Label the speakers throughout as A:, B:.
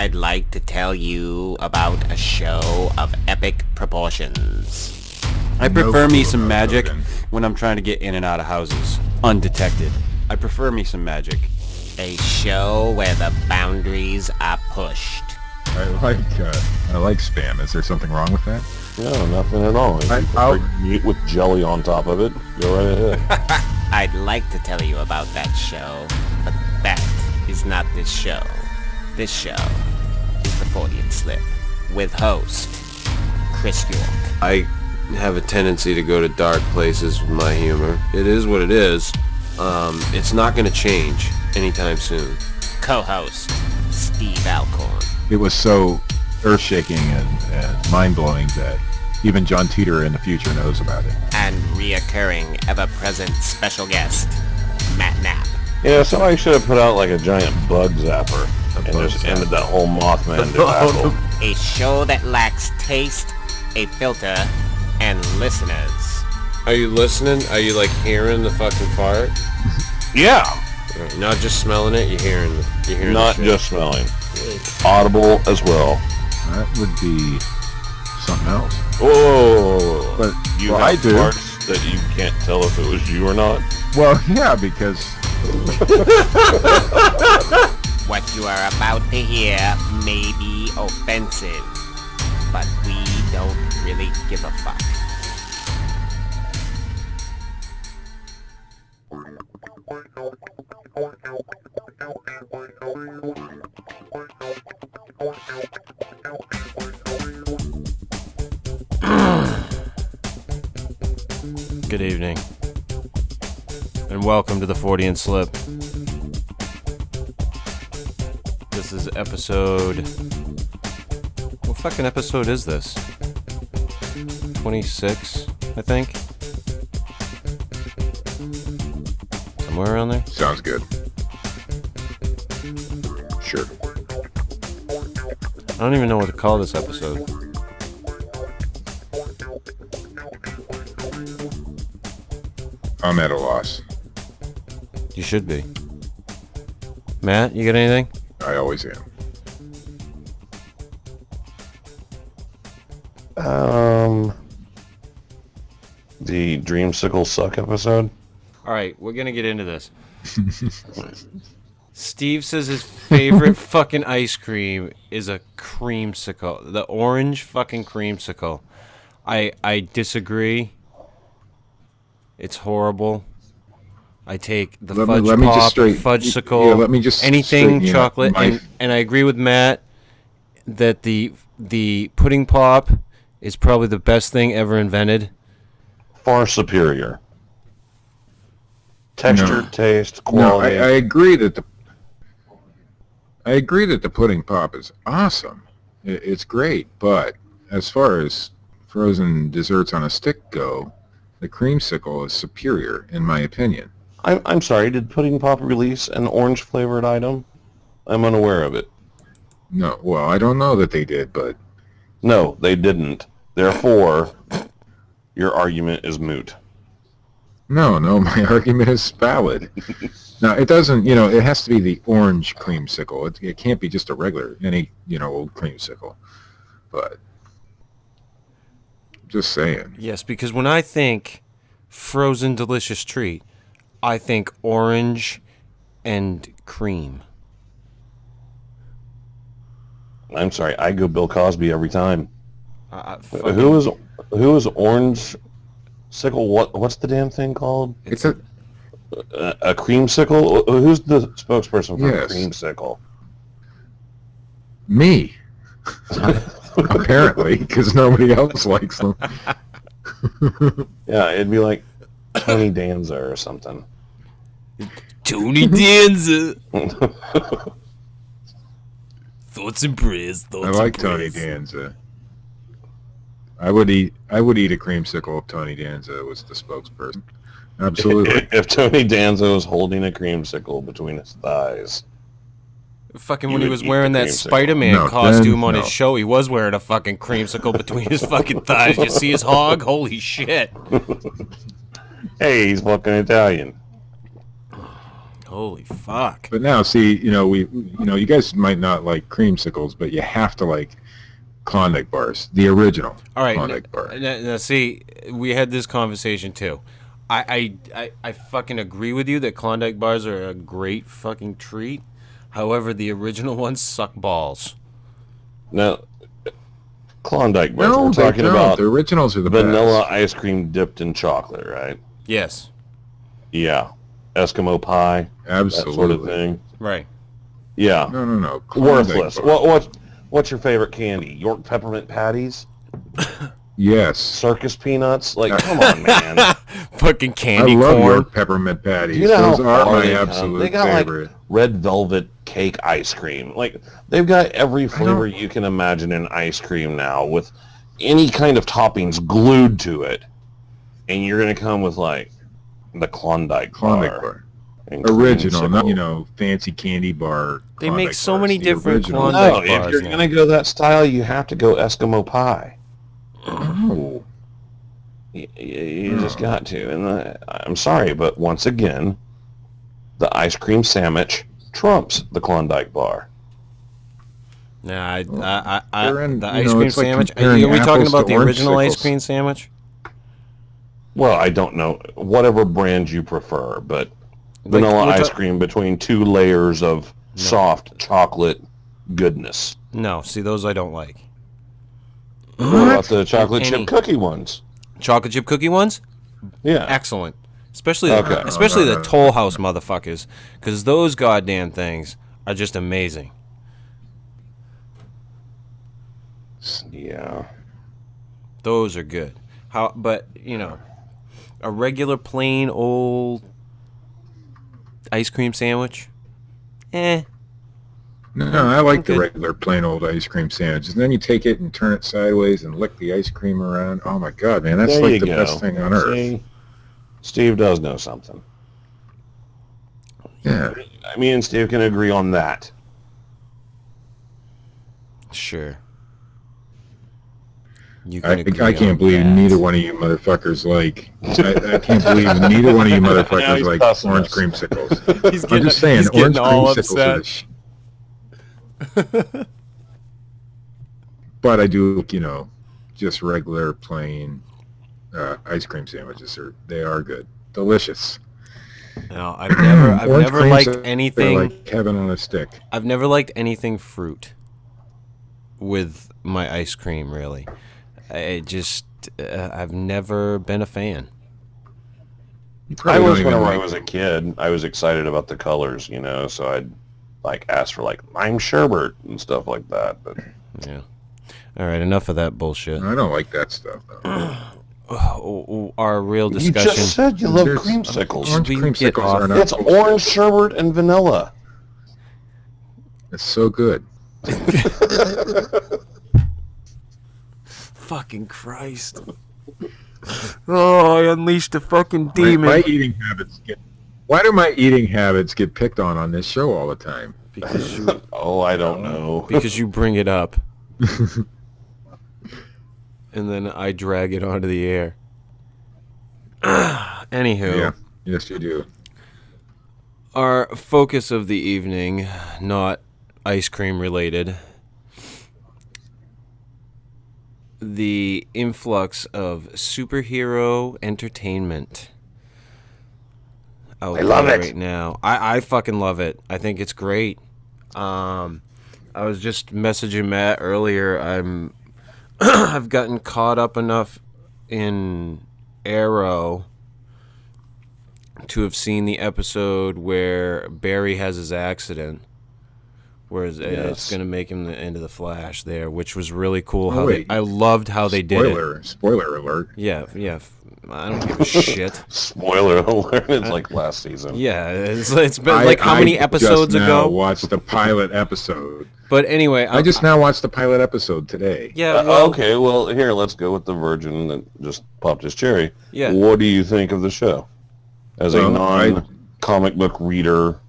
A: I'd like to tell you about a show of epic proportions.
B: I prefer me some magic when I'm trying to get in and out of houses undetected. I prefer me some magic.
A: A show where the boundaries are pushed.
C: I like spam. Is there something wrong with that?
D: No, nothing at all. If you prefer meat with jelly on top of it, go right ahead.
A: I'd like to tell you about that show, but that is not this show. This show is the Fortean Slip, with host Chris York.
E: I have a tendency to go to dark places with my humor. It is what it is. It's not going to change anytime soon.
A: Co-host Steve Alcorn.
C: It was so earth-shaking and mind-blowing that even John Teeter in the future knows about it.
A: And reoccurring, ever-present special guest Matt Knapp.
D: Yeah, somebody should have put out like a giant bug zapper and just ended that whole Mothman debacle.
A: A show that lacks taste, a filter, and listeners.
E: Are you listening? Are you like hearing the fucking fart?
D: Yeah.
E: You're not just smelling it, you're hearing
D: Not
E: the shit.
D: just smelling. Audible as well.
C: That would be something else.
D: Whoa.
C: But
D: You
C: well,
D: have
C: I do.
D: farts that you can't tell if it was you or not?
C: Well, yeah, because
A: What you are about to hear may be offensive, but we don't really give a fuck.
B: Good evening, and welcome to the Fortean Slip. This is episode... What fucking episode is this? 26, I think? Somewhere around there?
C: sounds good. Sure.
B: I don't even know what to call this episode.
C: I'm at a loss.
B: You should be. Matt, you got anything?
C: I always am.
D: The Dreamsicle Suck episode?
B: Alright, we're gonna get into this. Steve says his favorite fucking ice cream is a creamsicle. The orange fucking creamsicle. I disagree. It's horrible. I take the
C: Let me just
B: fudgesicle,
C: yeah, let me just
B: anything
C: straighten you
B: chocolate,
C: out.
B: and I agree with Matt that the pudding pop is probably the best thing ever invented.
D: Far superior. Texture,
C: No.
D: taste,
C: No,
D: quality.
C: I agree that the pudding pop is awesome. It's great, but as far as frozen desserts on a stick go, the creamsicle is superior, in my opinion.
D: I'm sorry, did Pudding Pop release an orange flavored item? I'm unaware of it.
C: No, well, I don't know that they did, but
D: No, they didn't. Therefore, your argument is moot.
C: no, my argument is valid. Now, it doesn't, it has to be the orange creamsicle. It can't be just a regular, old creamsicle. But, just saying.
B: Yes, because when I think frozen delicious treat, I think orange and cream.
D: I'm sorry, I go Bill Cosby every time.
B: Fucking-
D: Who is Orange Sickle? What's the damn thing called?
C: It's a
D: A creamsicle? Who's the spokesperson for
C: Yes.
D: creamsicle?
C: me. Apparently, because nobody else likes them.
D: Yeah, it'd be like Tony Danza or something.
B: Tony Danza. Thoughts and prayers.
C: I like Tony Danza. I would eat a creamsicle if Tony Danza was the spokesperson. Absolutely.
D: If Tony Danza was holding a creamsicle between his thighs.
B: Fucking
D: You
B: when he
D: would
B: was
D: eat
B: wearing
D: the
B: that
D: creamsicle.
B: Spider-Man
C: No,
B: costume
C: then,
B: on
C: no.
B: his show, he was wearing a fucking creamsicle between his fucking thighs. You see his hog? Holy shit.
D: Hey, he's fucking Italian.
B: Holy fuck.
C: But now, see, you guys might not like creamsicles, but you have to like Klondike bars, the original.
B: All right,
C: Klondike bar.
B: now see, we had this conversation too. I fucking agree with you that Klondike bars are a great fucking treat. However, the original ones suck balls.
D: Now, Klondike bars.
C: No,
D: We're talking
C: don't.
D: about
C: The originals are the
D: vanilla
C: best.
D: ice cream dipped in chocolate, right?
B: Yes.
D: Yeah. Eskimo pie.
C: Absolutely.
D: That sort of thing.
B: Right.
D: Yeah.
C: No. Klondike
D: Worthless.
C: bar.
D: What's your favorite candy? York peppermint patties?
C: Yes.
D: Circus peanuts? Like, come on, man.
B: Fucking
C: I
B: candy
C: love
B: corn.
C: York peppermint patties.
D: Do you know
C: Those
D: how
C: are
D: far
C: my
D: they've come?
C: absolute
D: They got
C: favorite.
D: like red velvet cake ice cream. Like, they've got every flavor you can imagine in ice cream now with any kind of toppings glued to it. And you're going to come with like the Klondike bar. And
C: Original,
D: creamsicle.
C: not fancy candy bar.
B: They
C: Klondike
B: make so
C: bars,
B: many
C: the
B: different
C: original.
B: Klondike
D: No,
B: bars
D: if you're
B: now.
D: going to go that style, you have to go Eskimo pie.
C: Oh.
D: You just got to. And I'm sorry, but once again, the ice cream sandwich trumps the Klondike bar.
B: Nah,
C: They're in-
B: the
C: you
B: ice
C: know,
B: cream
C: it's like
B: sandwich. Are
C: comparing
B: we talking
C: apples
B: about
C: to
B: the original ice
C: orangecicles.
B: cream sandwich?
D: Well, I don't know. Whatever brand you prefer, but vanilla
B: we're
D: ice cream between two layers of soft chocolate goodness.
B: No, see, those I don't like.
D: What about the chocolate
B: Any-
D: chip cookie ones?
B: Chocolate chip cookie ones?
D: Yeah.
B: Excellent. Especially
D: Okay.
B: the Toll House motherfuckers, because those goddamn things are just amazing.
D: Yeah.
B: Those are good. But a regular plain old ice cream sandwich,
C: No, I like
B: Okay.
C: the regular plain old ice cream sandwiches. And then you take it and turn it sideways and lick the ice cream around. Oh my God, man, that's
D: There
C: like
D: you
C: the
D: go.
C: best thing on earth.
D: See? Steve does know something.
C: Yeah.
D: Me and Steve can agree on that.
B: Sure. You
C: I
B: agree
C: can't
B: on
C: believe
B: that.
C: neither one of you motherfuckers like. I can't believe neither one of you
D: Now
C: motherfuckers
D: he's
C: like
D: cussing
C: orange
D: us.
C: creamsicles.
B: He's
C: I'm just saying,
B: he's
C: orange
B: getting all
C: creamsicles are
B: upset.
C: the But I do, just regular plain ice cream sandwiches. They are good, delicious.
B: No, I've never liked
C: They're
B: anything.
C: like heaven on a stick.
B: I've never liked anything fruit with my ice cream. Really, I've never been a fan.
C: You
D: I
C: probably
D: was
C: don't even
D: whenever I
C: like-
D: was a kid. I was excited about the colors, so I'd like ask for like lime sherbet and stuff like that. But
B: Yeah. All right, enough of that bullshit.
C: I don't like that stuff. Though.
B: Our real
D: you
B: discussion.
D: just said you love
C: There's-
D: creamsicles.
C: Orange
B: We get
C: creamsicles
B: off-
C: are not.
D: It's orange sherbet and vanilla.
C: It's so good.
B: Fucking Christ. Oh, I unleashed a fucking demon.
C: My eating habits get. Why do my eating habits get picked on this show all the time?
B: Because you,
D: Oh, I don't know.
B: because you bring it up. And then I drag it onto the air. Anywho.
C: Yeah. Yes, you do.
B: Our focus of the evening, not ice cream related, the influx of superhero entertainment out
D: I love
B: there
D: it.
B: right now. I fucking love it. I think it's great. I was just messaging Matt earlier. I've gotten caught up enough in Arrow to have seen the episode where Barry has his accident, where it's
D: Yes.
B: going to make him the end of the Flash there, which was really cool.
C: wait.
B: I loved how they did it.
C: Spoiler alert.
B: Yeah. I don't give a shit.
D: Spoiler alert! It's like last season.
B: Yeah, it's been like how many episodes
C: just now
B: ago?
C: watched the pilot episode.
B: But anyway,
C: I just now watched the pilot episode today.
B: yeah. Well,
D: Okay, well, here, let's go with the virgin that just popped his cherry.
B: Yeah.
D: What do you think of the show? As a
C: Well,
D: non-comic book reader.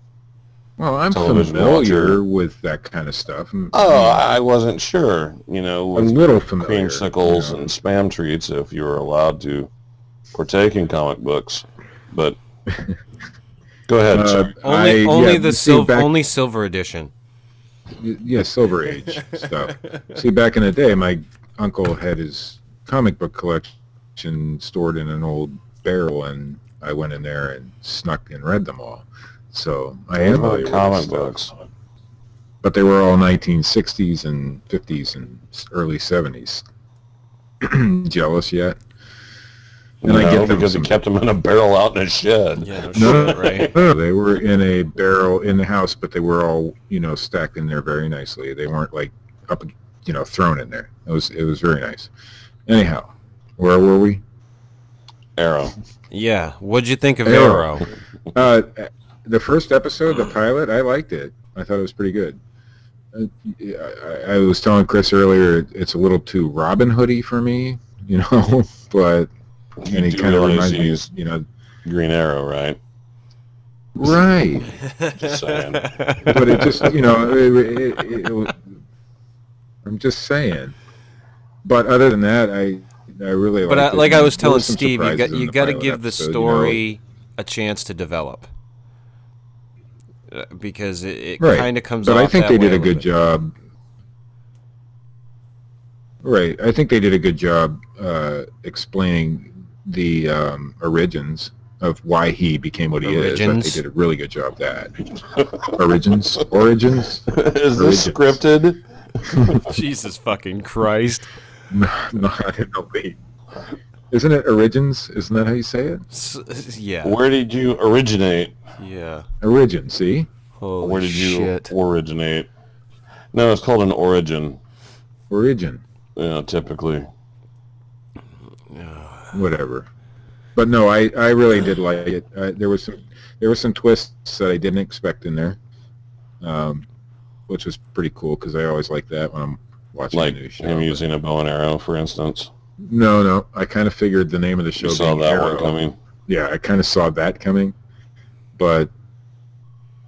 C: Well, I'm
D: Television
C: familiar
D: watcher.
C: with that kind of stuff.
D: Oh, I wasn't sure,
C: a
D: with
C: little familiar.
D: creamsicles
C: you know.
D: and spam treats if you were allowed to partake in comic books. But Go ahead, sir.
B: Only silver edition.
C: Yeah, Silver Age stuff. See, back in the day, my uncle had his comic book collection stored in an old barrel, and I went in there and snuck and read them all. So I am familiar with
D: comic books.
C: But they were all 1960s and 50s and early 70s. Jealous yet?
D: And I get because he kept them in a barrel out in a shed.
B: Yeah, no shit, right?
C: No, they were in a barrel in the house, but they were all, stacked in there very nicely. They weren't like up, thrown in there. It was very nice. Anyhow, where were we?
D: Arrow.
B: Yeah. What'd you think of Arrow?
C: The first episode, the pilot, I liked it. I thought it was pretty good. I was telling Chris earlier, it's a little too Robin Hoody for me, but and he kind of reminds me,
D: Green Arrow, right?
C: Right.
D: Just saying.
C: But it just, I'm just saying. But other than that, I really
B: like it.
C: But
B: I was telling Steve, you got to give the story a chance to develop. Because it kind of comes off
C: But I think they did a good
B: bit.
C: job. Right. I think they did a good job explaining the origins of why he became what he is. I think they did a really good job of that. Origins?
D: Is this scripted?
B: Jesus fucking Christ.
C: No, I didn't know. Isn't it Origins? Isn't that how you say it?
B: Yeah.
D: Where did you originate?
B: Yeah.
C: Origin, see?
B: Holy
D: Where did you
B: shit.
D: originate? No, it's called an origin.
C: Origin.
D: Yeah, typically.
C: Whatever. But no, I really did like it. There were some twists that I didn't expect in there, which was pretty cool because I always like that when I'm watching a new show.
D: Like him using a bow and arrow, for instance.
C: No. I kind of figured the name of the show.
D: You saw
C: being
D: that
C: Arrow.
D: one coming.
C: Yeah, I kind of saw that coming, but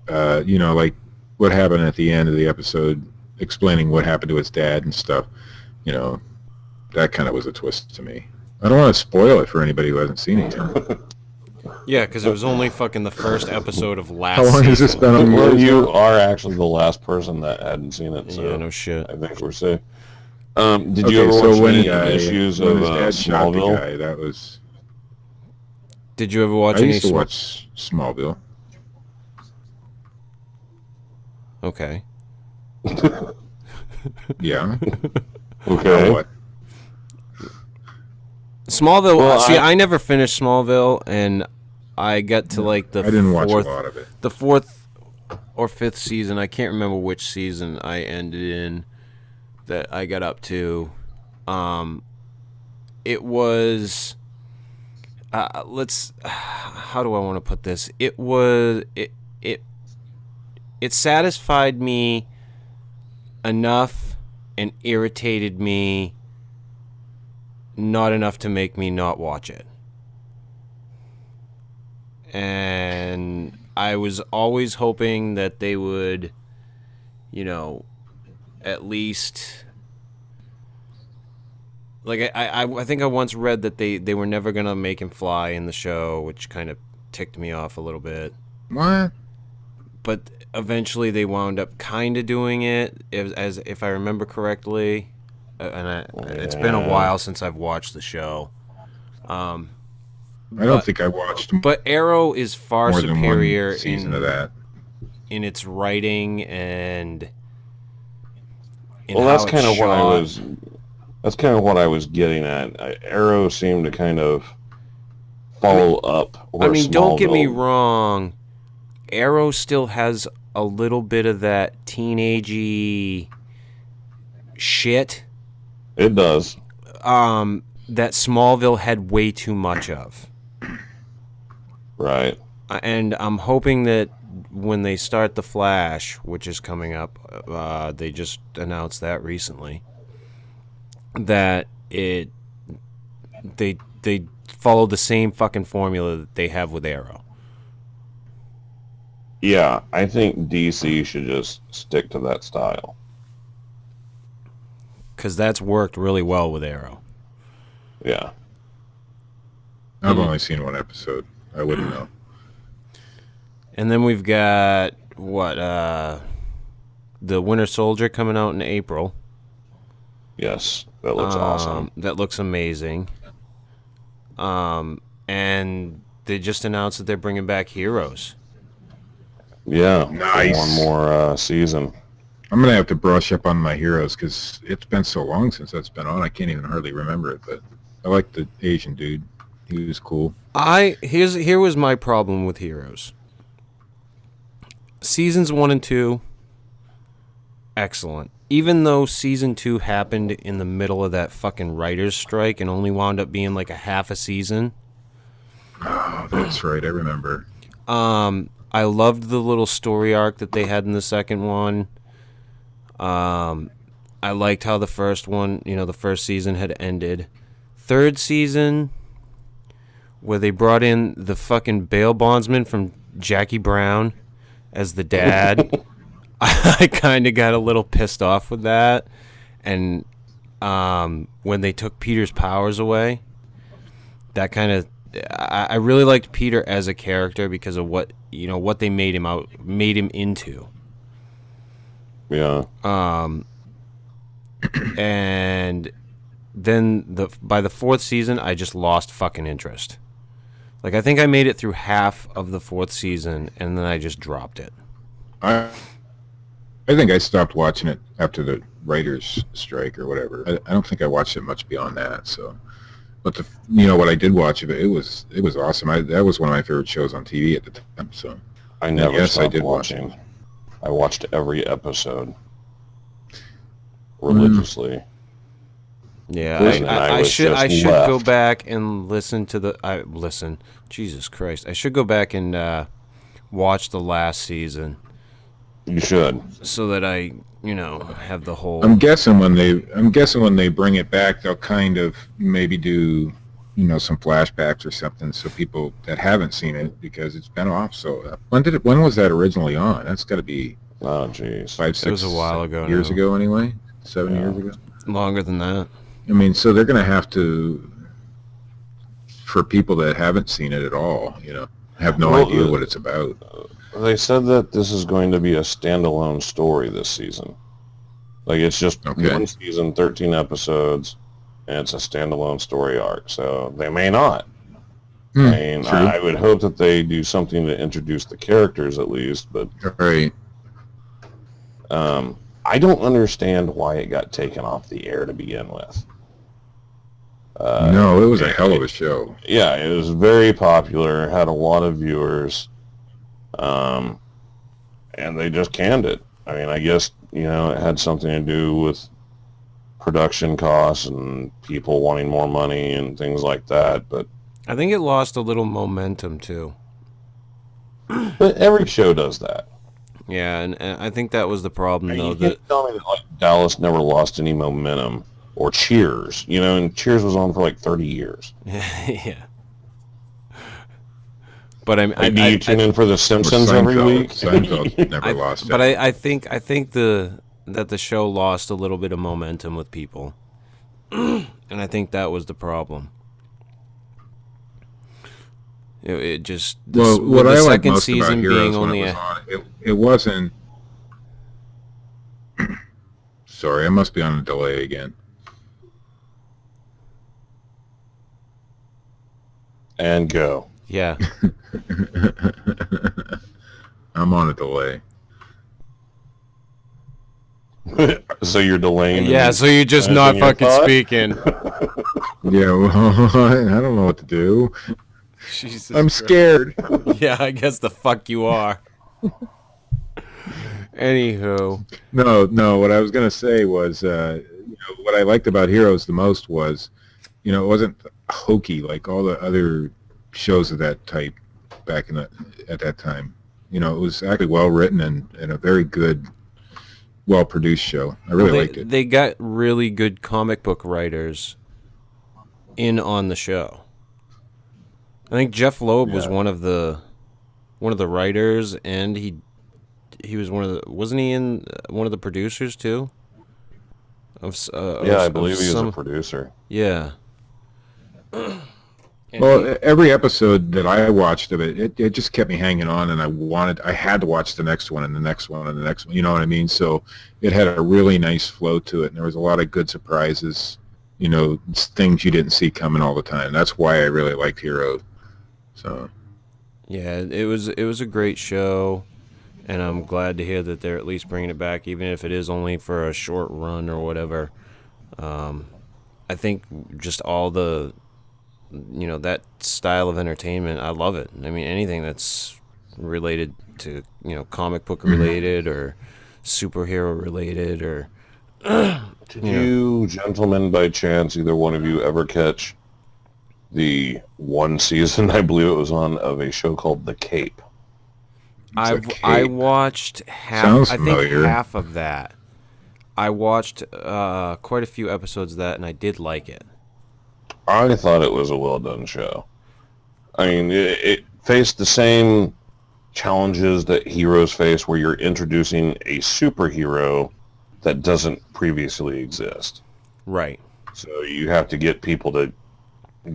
C: like what happened at the end of the episode, explaining what happened to his dad and stuff. That kind of was a twist to me. I don't want to spoil it for anybody who hasn't seen it yet.
B: Yeah, because it was only fucking the first episode of last
C: How long has this been on?
D: Well, you are actually the last person that hadn't seen it. So
B: yeah, no shit.
D: I think we're safe. Did you ever watch any issues of Smallville?
C: Guy, that was.
B: Did you ever watch
C: I
B: any?
C: used to watch Smallville.
B: Okay.
C: Yeah.
D: Okay.
C: What?
B: Smallville.
D: Well,
B: I never finished Smallville, and I got to like the
C: I didn't watch
B: fourth,
C: a lot of it.
B: the fourth or fifth season. I can't remember which season I ended in. That I got up to. It was. How do I want to put this? It satisfied me enough and irritated me not enough to make me not watch it. And I was always hoping that they would, at least... Like, I think I once read that they were never going to make him fly in the show, which kind of ticked me off a little bit.
C: What?
B: But eventually they wound up kind of doing it, as if I remember correctly. It's been a while since I've watched the show.
C: I don't think I watched
B: But Arrow is far
C: more than
B: superior
C: one season of that.
B: in its writing and
D: That's kind of what I was getting at. Arrow seemed to kind of follow up.
B: I mean, don't get me
D: Smallville.
B: wrong. Arrow still has a little bit of that teenagey shit.
D: It does.
B: That Smallville had way too much of.
D: Right.
B: And I'm hoping that when they start The Flash, which is coming up, they just announced that recently, that they follow the same fucking formula that they have with Arrow.
D: Yeah, I think DC should just stick to that style.
B: Because that's worked really well with Arrow.
D: Yeah.
C: I've only seen one episode. I wouldn't know.
B: And then we've got the Winter Soldier coming out in April.
D: Yes, that looks awesome.
B: That looks amazing. And they just announced that they're bringing back Heroes.
D: Yeah,
C: Nice.
D: One more season.
C: I'm going to have to brush up on my Heroes because it's been so long since that's been on. I can't even hardly remember it, but I like the Asian dude. He was cool.
B: Here was my problem with Heroes. Seasons 1 and 2, excellent. Even though season 2 happened in the middle of that fucking writer's strike and only wound up being like a half a season.
C: Oh, that's right. I remember.
B: I loved the little story arc that they had in the second one. I liked how the first one, the first season had ended. Third season, where they brought in the fucking bail bondsman from Jackie Brown as the dad. I kind of got a little pissed off with that. And when they took Peter's powers away, that kind of... I really liked Peter as a character because of what they made him into.
D: Yeah.
B: And then by the fourth season, I just lost fucking interest. Like, I think I made it through half of the fourth season, and then I just dropped it.
C: I think I stopped watching it after the writer's strike or whatever. I don't think I watched it much beyond that. So, but what I did watch of it, it was awesome. That was one of my favorite shows on TV at the time. So
D: I never stopped
C: I did
D: watching. I watched every episode religiously.
B: Yeah,
D: I
B: should
D: left.
B: go back and listen to Jesus Christ, I should go back and watch the last season.
D: You should,
B: so that I have the whole.
C: I'm guessing when they bring it back, they'll kind of maybe do some flashbacks or something, so people that haven't seen it, because it's been off. So when was that originally on? That's got to be 5-6
B: it was a while ago
C: years
B: now.
C: ago anyway. 7 years ago.
B: Longer than that.
C: I mean, so they're going to have to, for people that haven't seen it at all, have no idea what it's about.
D: They said that this is going to be a standalone story this season. Like, it's just one season, 13 episodes, and it's a standalone story arc. So they may not. I would hope that they do something to introduce the characters at least, but
C: right.
D: I don't understand why it got taken off the air to begin with.
C: No, it was a hell of a show.
D: Yeah, it was very popular, had a lot of viewers, and they just canned it. I mean, I guess, it had something to do with production costs and people wanting more money and things like that, but...
B: I think it lost a little momentum, too.
D: But every show does that.
B: Yeah, and I think that was the problem, though.
D: You can't tell me that Dallas never lost any momentum, or Cheers, and Cheers was on for like 30 years.
B: Yeah. But
D: do you tune in for The Simpsons every week?
C: Seinfeld never lost it.
B: But I think that the show lost a little bit of momentum with people, and I think that was the problem. It just
C: what
B: the
C: I like
B: second
C: most
B: season
C: about Heroes
B: being only
C: when it was on, it wasn't. Sorry, I must be on a delay again.
D: And go.
B: Yeah.
C: I'm on a delay.
D: So you're delaying.
B: Yeah, so you're just not fucking speaking.
C: Yeah, well, I don't know what to do.
B: Jesus
C: I'm
B: Christ.
C: scared.
B: Yeah, I guess the fuck you are. Anywho.
C: No, what I was going to say was, what I liked about Heroes the most was, it wasn't hokey like all the other shows of that type back at that time. It was actually well written and a very good, well produced show. I really liked it.
B: They got really good comic book writers in on the show. I think Jeph Loeb was one of the writers, and he was wasn't he in one of the producers too?
D: I believe he was a producer.
B: Yeah.
C: Well, every episode that I watched of it just kept me hanging on, and I had to watch the next one and the next one and the next one. You know what I mean? So it had a really nice flow to it, and there was a lot of good surprises. You know, things you didn't see coming all the time. That's why I really liked Hero. So
B: Yeah, it was a great show, and I'm glad to hear that they're at least bringing it back, even if it is only for a short run or whatever. I think just all the, that style of entertainment, I love it. I mean, anything that's related to, comic book related or superhero related or...
D: Did you gentlemen, by chance, either one of you ever catch the one season, I believe it was on, of a show called The Cape?
B: I watched half.
C: Sounds
B: I think
C: familiar.
B: half of that. I watched quite a few episodes of that, and I did like it.
D: I thought it was a well-done show. I mean, it faced the same challenges that heroes face, where you're introducing a superhero that doesn't previously exist.
B: Right.
D: So you have to get people to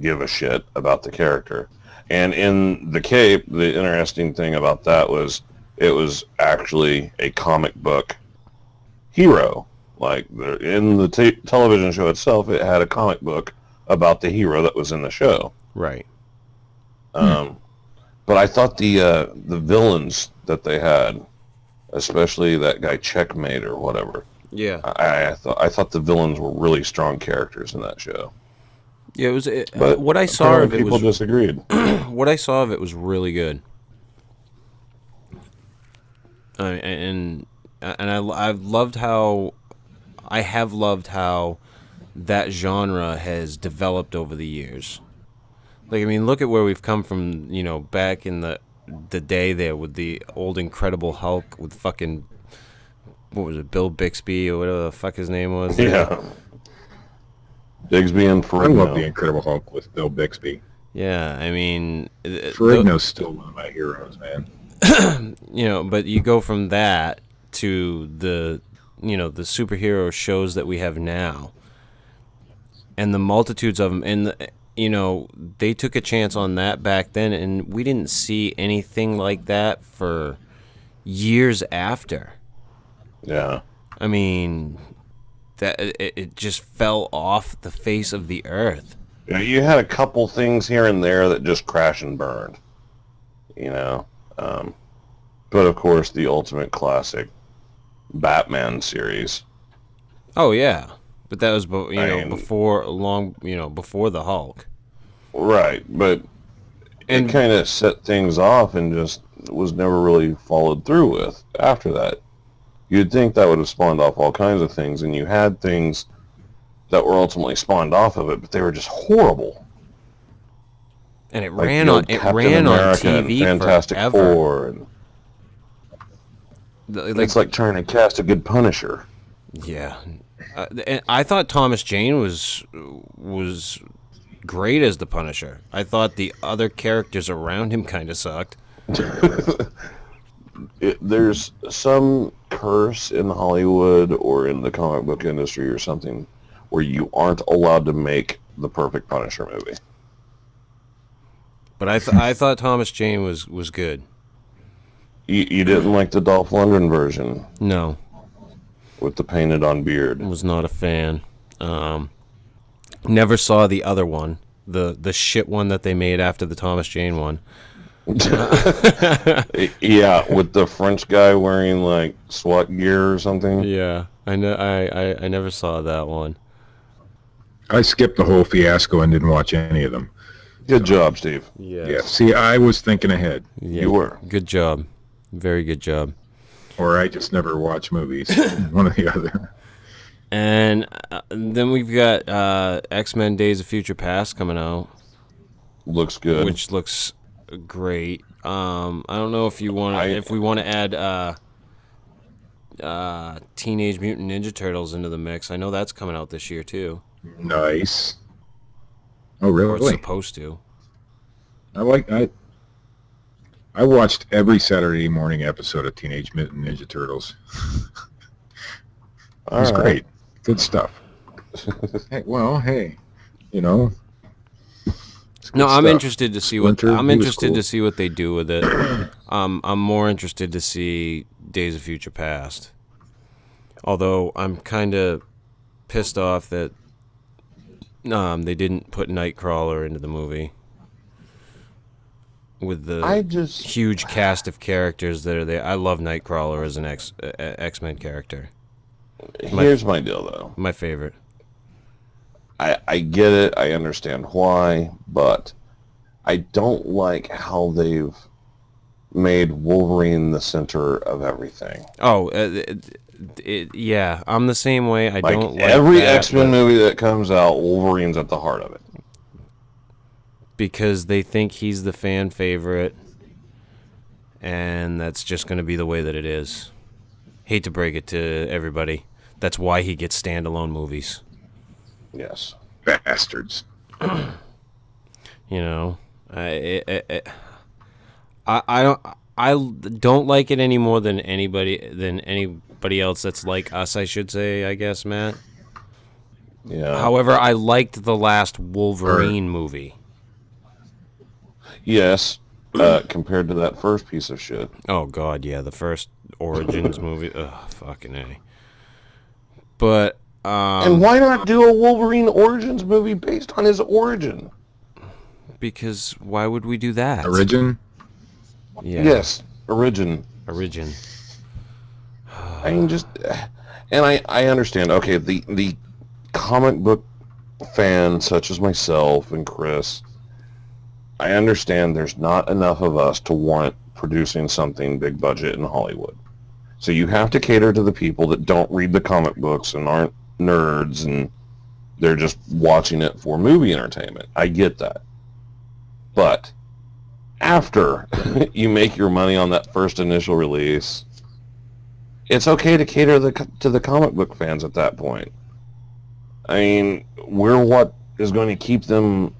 D: give a shit about the character. And in The Cape, the interesting thing about that was it was actually a comic book hero. Like, in the television show itself, it had a comic book about the hero that was in the show.
B: Right.
D: But I thought the villains that they had, especially that guy Checkmate or whatever,
B: Yeah.
D: I thought the villains were really strong characters in that show.
B: Yeah, it was.
D: But
B: What I saw of it
D: people
B: was
D: disagreed.
B: what I saw of it was really good. And I've loved how I have loved how that genre has developed over the years. Like, I mean, look at where we've come from, back in the day there with the old Incredible Hulk with fucking, what was it, Bill Bixby or whatever the fuck his name was.
D: Yeah. Bigsby and
C: I
D: Ferrigno.
C: love the Incredible Hulk with Bill Bixby.
B: Yeah, I mean...
C: Ferrigno's still one of my heroes, man.
B: But you go from that to the superhero shows that we have now, and the multitudes of them, and they took a chance on that back then, and we didn't see anything like that for years after.
D: Yeah.
B: I mean, that it just fell off the face of the earth.
D: Yeah, you had a couple things here and there that just crashed and burned. But of course, the ultimate classic Batman series.
B: Oh yeah, but that was before the Hulk.
D: Right, but
B: And-
D: it kind of set things off and just was never really followed through with after that. You'd think that would have spawned off all kinds of things, and you had things that were ultimately spawned off of it, but they were just horrible.
B: And it
D: Like
B: ran
D: the
B: on
D: old Captain
B: on
D: America
B: TV
D: and Fantastic
B: forever.
D: Four, and
B: Like,
D: it's like trying to cast a good Punisher.
B: yeah, and I thought Thomas Jane was great as the Punisher. I thought the other characters around him kind of sucked.
D: There's some curse in Hollywood or in the comic book industry or something where you aren't allowed to make the perfect Punisher movie.
B: But I thought Thomas Jane was good.
D: You didn't like the Dolph Lundgren version
B: No,
D: with the painted on beard.
B: was not a fan. Never saw the other one, the shit one that they made after the Thomas Jane one.
D: Yeah, with the French guy wearing like SWAT gear or something.
B: Yeah, I know. I never saw that one.
C: I skipped the whole fiasco and didn't watch any of them.
D: Good job, Steve.
B: Yes.
C: Yeah, see, I was thinking ahead,
B: Yeah,
D: You were.
B: Good job. Very good job.
C: or I just never watch movies. One or the other.
B: And then we've got X-Men: Days of Future Past coming out,
D: Looks good.
B: which looks great. I don't know if you want if we want to add Teenage Mutant Ninja Turtles into the mix. I know that's coming out this year too,
C: Nice. Oh,
B: or it's
C: really?
B: supposed to.
C: I watched every Saturday morning episode of Teenage Mutant Ninja Turtles. It was great. Good stuff. Hey,
B: No, I'm
C: stuff.
B: interested to see
C: Splinter,
B: I'm
C: he was
B: interested
C: cool.
B: to see what they do with it. I'm more interested to see Days of Future Past. Although I'm kind of pissed off that they didn't put Nightcrawler into the movie with the huge cast of characters that are there. I love Nightcrawler as an X-Men character.
D: Here's my deal, though.
B: My favorite.
D: I get it. I understand why, but I don't like how they've made Wolverine the center of everything.
B: Oh, yeah, I'm the same way. I don't like
D: every
B: that,
D: X-Men movie that comes out, Wolverine's at the heart of it.
B: Because they think he's the fan favorite, and that's just going to be the way that it is. Hate to break it to everybody. That's why he gets standalone movies.
D: Yes.
C: Bastards.
B: You know, I don't like it any more than anybody else that's like us, I should say, I guess, Matt.
D: Yeah.
B: However, I liked the last Wolverine movie.
D: Yes, compared to that first piece of shit.
B: Oh God, yeah, the first Origins movie. Ugh, fucking A. But
D: and why not do a Wolverine Origins movie based on his origin?
B: Because why would we do that?
C: Origin?
B: Yeah.
D: Yes, origin.
B: I
D: I mean, just, and I understand. Okay, the comic book fan such as myself and Chris, I understand there's not enough of us to warrant producing something big budget in Hollywood. So you have to cater to the people that don't read the comic books and aren't nerds and they're just watching it for movie entertainment. I get that. But after you make your money on that first initial release, it's okay to cater to the comic book fans at that point. I mean, we're what is going to keep them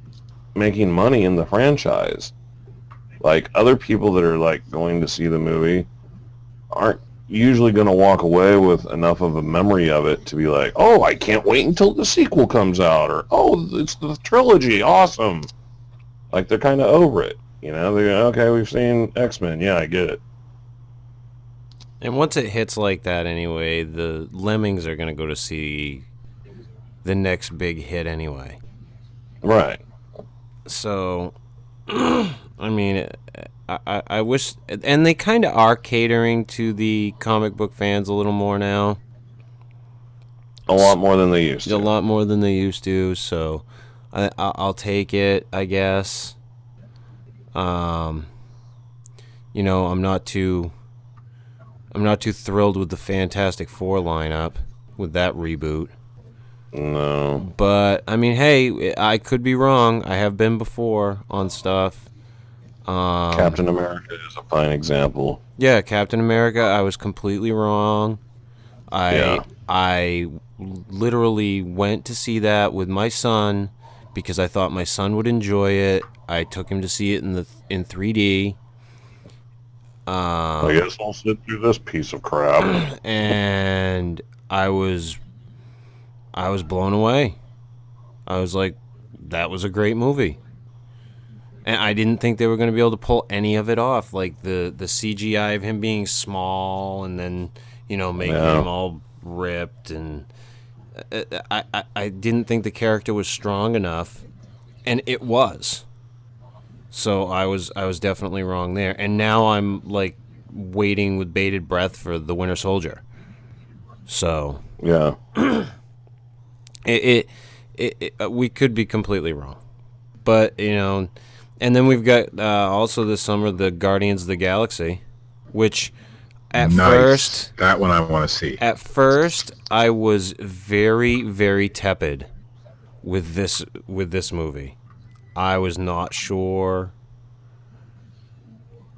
D: making money in the franchise. Like, other people that are, like, going to see the movie aren't usually going to walk away with enough of a memory of it to be like, oh, I can't wait until the sequel comes out, or, oh, it's the trilogy, awesome. Like, they're kind of over it. You know, they're okay, we've seen X-Men, yeah, I get it.
B: And once it hits like that anyway, the lemmings are going to go to see the next big hit anyway.
D: Right.
B: So, I mean, I wish, and they kind of are catering to the comic book fans a little more now.
D: A lot more than they used to.
B: A lot more than they used to, so I'll take it, I guess. You know, I'm not too thrilled with the Fantastic Four lineup with that reboot.
D: No.
B: But, I mean, hey, I could be wrong. I have been before on stuff.
D: Captain America is a fine example.
B: Yeah, Captain America, I was completely wrong. I literally went to see that with my son because I thought my son would enjoy it. I took him to see it in 3D.
D: I guess I'll sit through this piece of crap.
B: And I was blown away. I was like, that was a great movie. And I didn't think they were going to be able to pull any of it off. Like the CGI of him being small and then, you know, making him all ripped. And I didn't think the character was strong enough. And it was. So I was definitely wrong there. And now I'm like waiting with bated breath for the Winter Soldier. So
D: Yeah.
B: we could be completely wrong, but you know, and then we've got also this summer the Guardians of the Galaxy, which at first
C: that one I want to see.
B: At first, I was very, very tepid with this movie. I was not sure.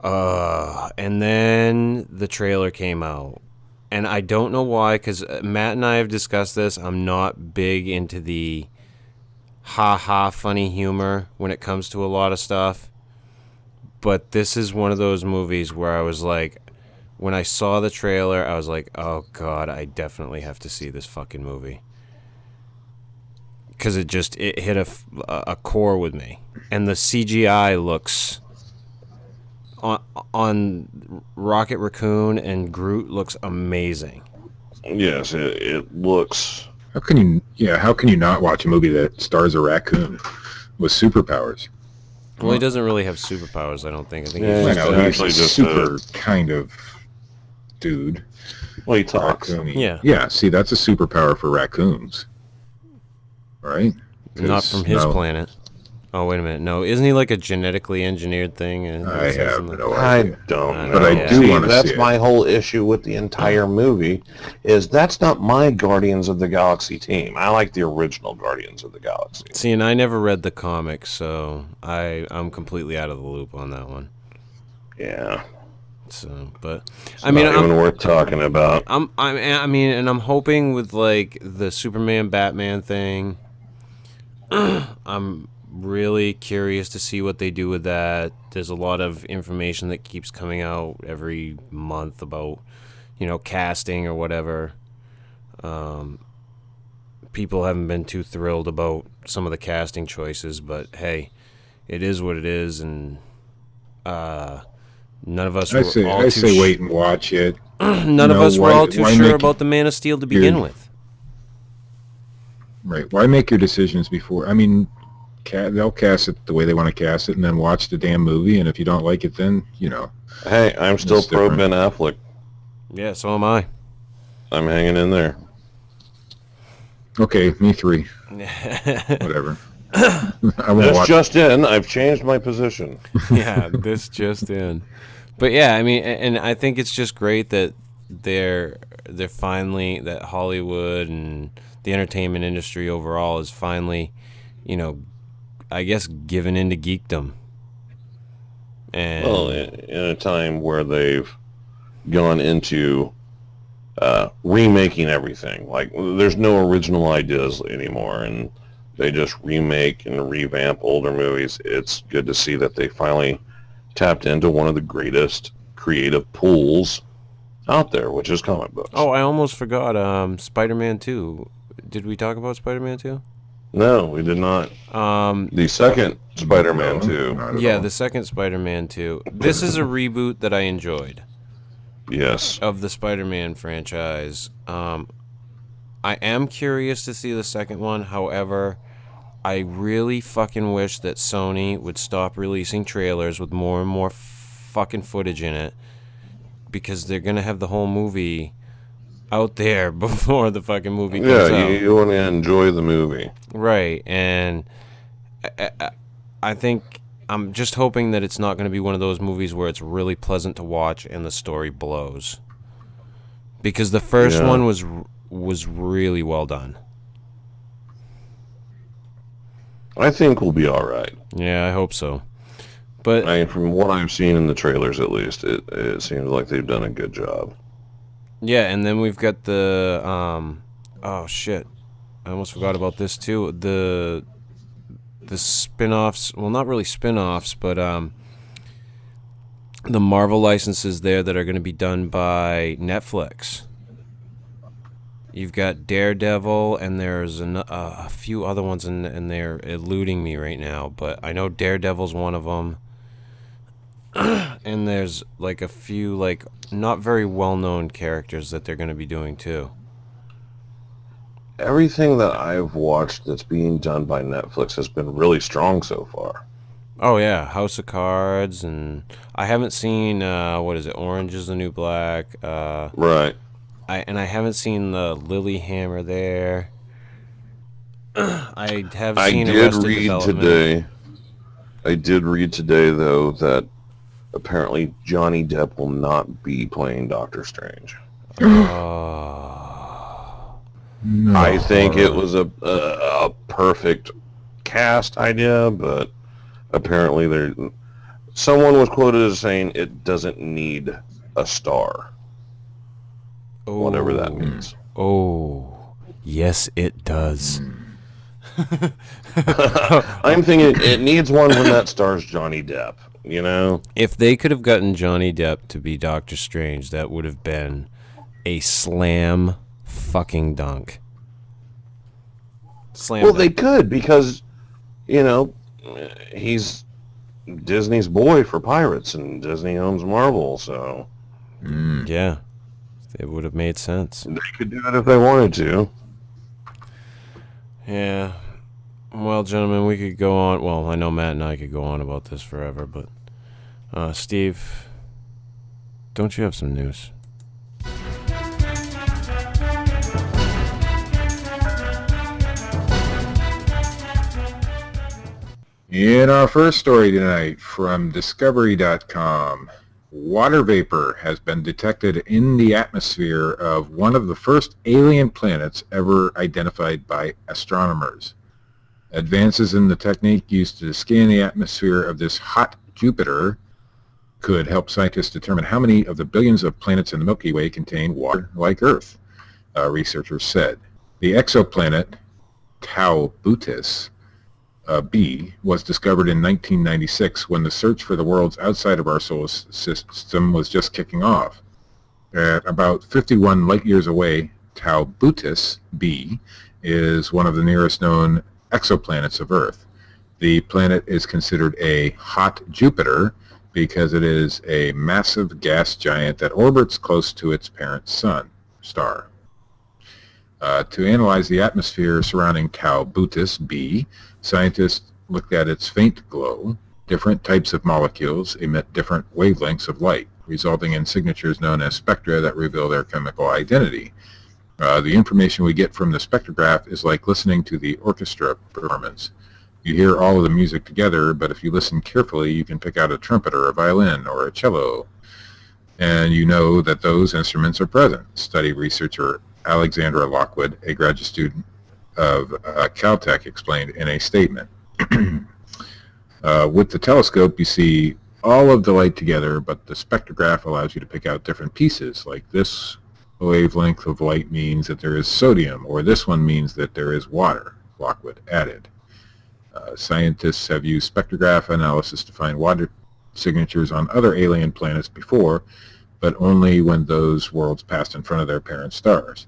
B: And then the trailer came out. And I don't know why, because Matt and I have discussed this. I'm not big into the ha-ha funny humor when it comes to a lot of stuff. But this is one of those movies where I was like, when I saw the trailer, I was like, oh, God, I definitely have to see this fucking movie. because it hit a core with me, and the CGI looks on Rocket Raccoon and Groot looks amazing.
D: Yes, it looks.
C: How can you not watch a movie that stars a raccoon with superpowers?
B: Well, he doesn't really have superpowers, I don't think. I think
D: Yeah,
B: he's
C: I
B: just
C: know, he's
D: actually
C: a
D: just
C: super kind of dude.
D: Well, he talks.
C: Raccoon-y.
B: Yeah.
C: Yeah, see, that's a superpower for raccoons. Right?
B: not from his planet. Oh, wait a minute. No, isn't he like a genetically engineered thing?
C: I have no
D: I
C: idea.
D: don't know.
C: But I do want to see
D: That's
C: it.
D: my whole issue with the entire movie, is that's not my Guardians of the Galaxy team. I like the original Guardians of the Galaxy.
B: See, and I never read the comics, so I'm completely out of the loop on that one.
D: Yeah.
B: So, but
D: I mean, not even worth talking about.
B: I mean, and I'm hoping with like the Superman Batman thing. I'm really curious to see what they do with that. There's a lot of information that keeps coming out every month about, casting or whatever. People haven't been too thrilled about some of the casting choices, but hey, it is what it is, and none of us
C: I say wait and watch it.
B: None of us were all too sure about the Man of Steel to begin with.
C: Right. Why make your decisions before? I mean, they'll cast it the way they want to cast it, and then watch the damn movie. And if you don't like it, then
D: Hey, I'm still pro Ben Affleck.
B: Yeah, so am I.
D: I'm hanging in there.
C: Okay, me 3. Whatever.
D: This just in, I've changed my position.
B: Yeah, this just in. But yeah, I mean, and I think it's just great that they're finally, that Hollywood and the entertainment industry overall is finally, I guess, given into geekdom. And
D: Well, in a time where they've gone into remaking everything. Like, there's no original ideas anymore, and they just remake and revamp older movies. It's good to see that they finally tapped into one of the greatest creative pools out there, which is comic books.
B: oh, I almost forgot. Spider-Man 2. Did we talk about Spider-Man 2?
D: No, we did not. The second Spider-Man 2.
B: Yeah, the second Spider-Man 2. This is a reboot that I enjoyed.
D: Yes.
B: Of the Spider-Man franchise. I am curious to see the second one. However, I really fucking wish that Sony would stop releasing trailers with more and more fucking footage in it, because they're gonna have the whole movie out there before the fucking movie comes out.
D: Yeah, you want to enjoy the movie.
B: Right, and I think I'm just hoping that it's not going to be one of those movies where it's really pleasant to watch and the story blows. Because the first one was really well done.
D: I think we'll be all right.
B: Yeah, I hope so. But
D: I mean, from what I've seen in the trailers, at least, it seems like they've done a good job.
B: yeah, and then we've got the oh shit, I almost forgot about this too. The spin-offs, well, not really spin-offs, but the Marvel licenses there that are going to be done by Netflix. You've got Daredevil, and there's a few other ones, and they're eluding me right now, but I know Daredevil's one of them. And there's like a few like not very well-known characters that they're going to be doing too.
D: Everything that I've watched that's being done by Netflix has been really strong so far.
B: Oh yeah, House of Cards, and I haven't seen what is it? Orange is the New Black.
D: Right.
B: I haven't seen the Lilyhammer there. I have seen Arrested Development.
D: I did read today though that apparently Johnny Depp will not be playing Doctor Strange.
C: No.
D: I think it was a perfect cast idea, but apparently someone was quoted as saying it doesn't need a star. Whatever that means.
B: Oh, yes it does.
D: I'm thinking it needs one when that stars Johnny Depp,
B: If they could have gotten Johnny Depp to be Doctor Strange, that would have been a slam fucking dunk. Slam
D: Well,
B: dunk.
D: they could because, you know, he's Disney's boy for pirates, and Disney owns Marvel, so
B: Yeah, it would have made sense.
D: they could do it if they wanted to.
B: Yeah. Well, gentlemen, we could go on. Well, I know Matt and I could go on about this forever, but Steve, don't you have some news?
C: In our first story tonight from Discovery.com, water vapor has been detected in the atmosphere of one of the first alien planets ever identified by astronomers. Advances in the technique used to scan the atmosphere of this hot Jupiter could help scientists determine how many of the billions of planets in the Milky Way contain water like Earth, researchers said. The exoplanet Tau Bootis B was discovered in 1996 when the search for the worlds outside of our solar system was just kicking off. At about 51 light years away, Tau Bootis B is one of the nearest known exoplanets of Earth. The planet is considered a hot Jupiter because it is a massive gas giant that orbits close to its parent star. To analyze the atmosphere surrounding Tau Bootis B, scientists looked at its faint glow. Different types of molecules emit different wavelengths of light, resulting in signatures known as spectra that reveal their chemical identity. The information we get from the spectrograph is like listening to the orchestra performance. You hear all of the music together, but if you listen carefully, you can pick out a trumpet or a violin or a cello, and you know that those instruments are present. Study researcher Alexandra Lockwood, a graduate student of Caltech, explained in a statement. With the telescope, you see all of the light together, but the spectrograph allows you to pick out different pieces, like this wavelength of light means that there is sodium, or this one means that there is water, Lockwood added. Scientists have used spectrograph analysis to find water signatures on other alien planets before, but only when those worlds passed in front of their parent stars.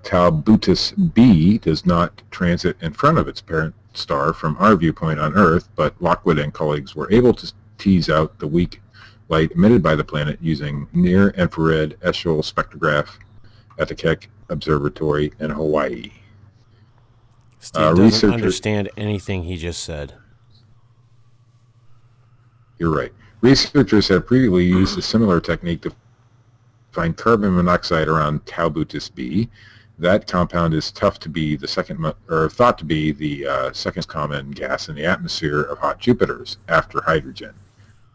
C: Tau Bootis B does not transit in front of its parent star from our viewpoint on Earth, but Lockwood and colleagues were able to tease out the weak light emitted by the planet using near-infrared Eshel spectrograph at the Keck Observatory in Hawaii.
B: Steve doesn't understand anything he just said.
C: You're right. Researchers have previously used a similar technique to find carbon monoxide around Tau Bootis B. That compound is thought to be the second common gas in the atmosphere of hot Jupiters after hydrogen.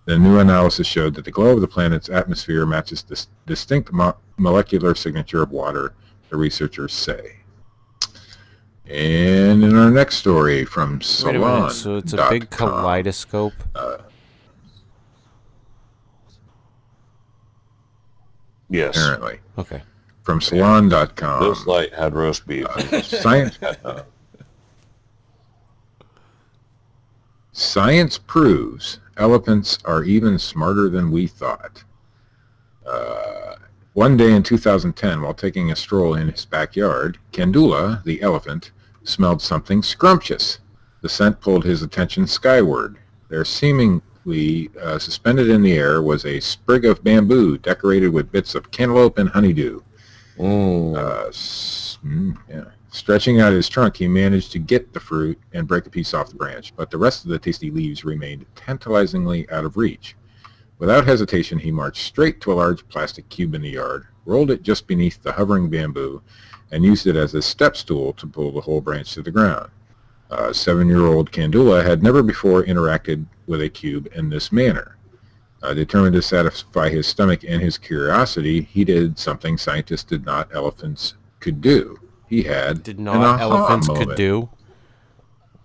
C: The new analysis showed that the glow of the planet's atmosphere matches this distinct molecular signature of water, the researchers say. And in our next story from Salon.
B: Wait a minute, so it's a big kaleidoscope?
D: Yes.
C: Apparently.
B: Okay.
C: From Salon.com.
D: This light had roast beef.
C: Science proves elephants are even smarter than we thought. One day in 2010, while taking a stroll in his backyard, Kandula, the elephant, smelled something scrumptious. The scent pulled his attention skyward. There, seemingly suspended in the air, was a sprig of bamboo decorated with bits of cantaloupe and honeydew. Stretching out his trunk, he managed to get the fruit and break a piece off the branch, but the rest of the tasty leaves remained tantalizingly out of reach. Without hesitation, he marched straight to a large plastic cube in the yard, rolled it just beneath the hovering bamboo, and used it as a step stool to pull the whole branch to the ground. 7-year-old Kandula had never before interacted with a cube in this manner. Determined to satisfy his stomach and his curiosity, he did something scientists did not elephants could do. He had
B: Did not elephants could do?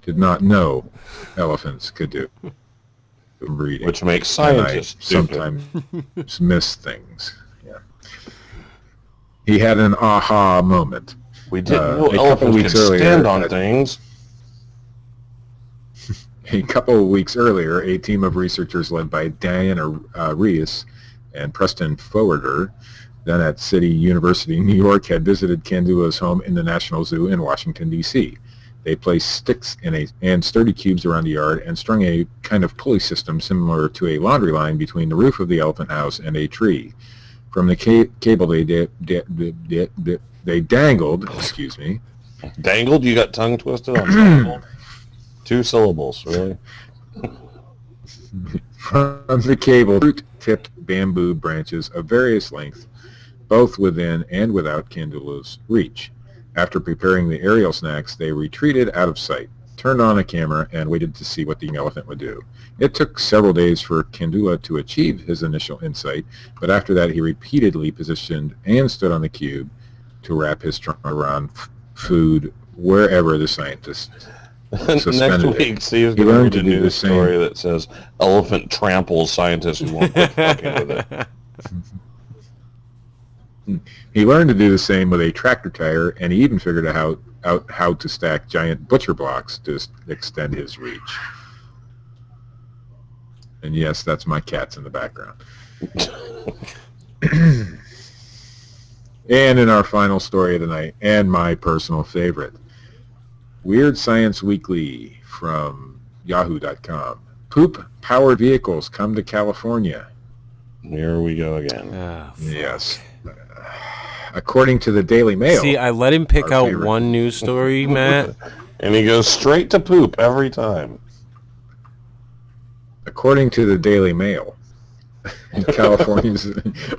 C: Did not know elephants could do. Reading.
D: Which makes scientists
C: sometimes miss things. Yeah. He had an aha moment.
D: We didn't know elephants could stand on things.
C: A couple of weeks earlier, a team of researchers led by Diana Rees and Preston Forwarder, then at City University, New York, had visited Kandula's home in the National Zoo in Washington, D.C. They placed sticks and sturdy cubes around the yard and strung a kind of pulley system similar to a laundry line between the roof of the elephant house and a tree. From the cable they dangled, excuse me.
D: Dangled? You got tongue twisted on dangled? 2 syllables, really?
C: From the cable, fruit-tipped bamboo branches of various lengths, both within and without Kandula's reach. After preparing the aerial snacks, they retreated out of sight, turned on a camera, and waited to see what the elephant would do. It took several days for Kandula to achieve his initial insight, but after that he repeatedly positioned and stood on the cube to wrap his trunk around food wherever the scientist
D: Next week, Steve's going to read a news story that says elephant tramples scientists who won't quit fucking with it.
C: He learned to do the same with a tractor tire, and he even figured out how to stack giant butcher blocks to extend his reach. And yes, that's my cats in the background. And in our final story of the night, and my personal favorite, Weird Science Weekly from yahoo.com. Poop-powered vehicles come to California.
D: Here we go again.
C: Yes. According to the Daily Mail.
B: See, I let him pick out one news story, Matt.
D: And he goes straight to poop every time.
C: According to the Daily Mail, California's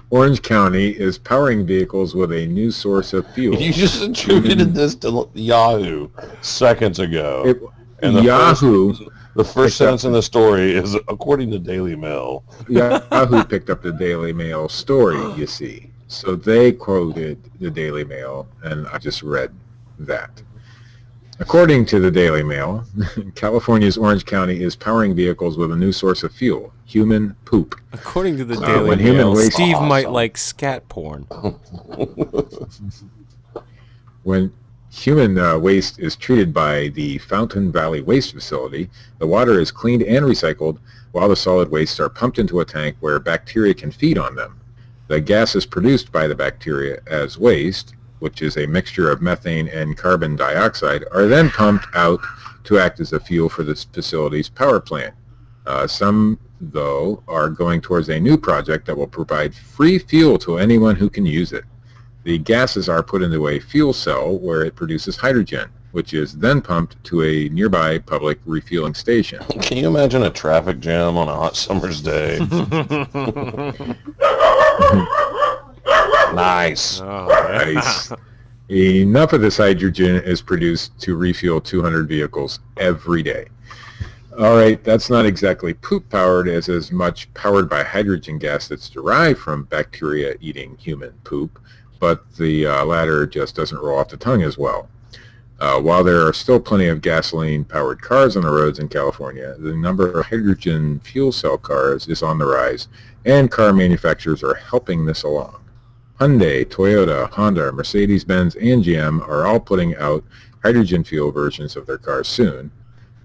C: Orange County is powering vehicles with a new source of fuel.
D: You just attributed this to Yahoo seconds ago. The first sentence in the story is, according to Daily Mail.
C: Yahoo picked up the Daily Mail story, you see. So they quoted the Daily Mail, and I just read that. According to the Daily Mail, California's Orange County is powering vehicles with a new source of fuel, human poop.
B: According to the Daily Mail, Steve might like scat porn.
C: When human waste is treated by the Fountain Valley Waste Facility, the water is cleaned and recycled, while the solid wastes are pumped into a tank where bacteria can feed on them. The gases produced by the bacteria as waste, which is a mixture of methane and carbon dioxide, are then pumped out to act as a fuel for this facility's power plant. Some, though, are going towards a new project that will provide free fuel to anyone who can use it. The gases are put into a fuel cell where it produces hydrogen, which is then pumped to a nearby public refueling station.
D: Can you imagine a traffic jam on a hot summer's day? Nice.
B: Oh,
C: Nice. Enough of this hydrogen is produced to refuel 200 vehicles every day. All right, that's not exactly poop-powered as much powered by hydrogen gas that's derived from bacteria eating human poop, but the latter just doesn't roll off the tongue as well. While there are still plenty of gasoline-powered cars on the roads in California, the number of hydrogen fuel cell cars is on the rise, and car manufacturers are helping this along. Hyundai, Toyota, Honda, Mercedes-Benz, and GM are all putting out hydrogen fuel versions of their cars soon,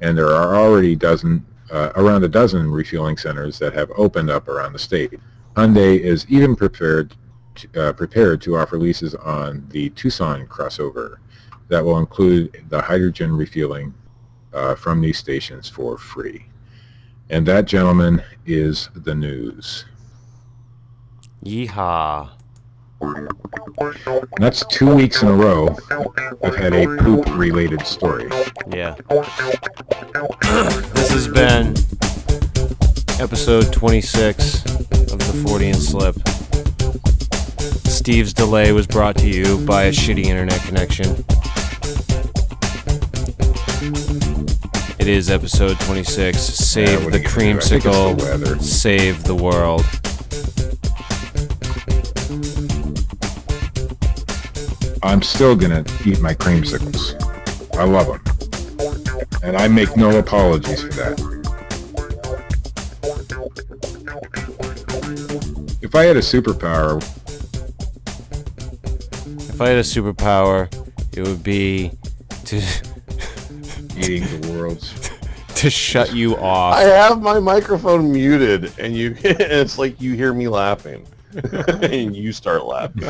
C: and there are already around a dozen refueling centers that have opened up around the state. Hyundai is even prepared to offer leases on the Tucson crossover that will include the hydrogen refueling from these stations for free. And that, gentlemen, is the news.
B: Yeehaw.
C: That's 2 weeks in a row I've had a poop-related story.
B: Yeah. This has been episode 26 of the Fortean Slip. Steve's delay was brought to you by a shitty internet connection. It is episode 26. Save the creamsicle. Save the world.
C: I'm still going to eat my creamsicles. I love them. And I make no apologies for that. If I had a superpower,
B: it would be to
C: eating the world's...
B: to shut you off.
D: I have my microphone muted, and it's like you hear me laughing. And you start laughing.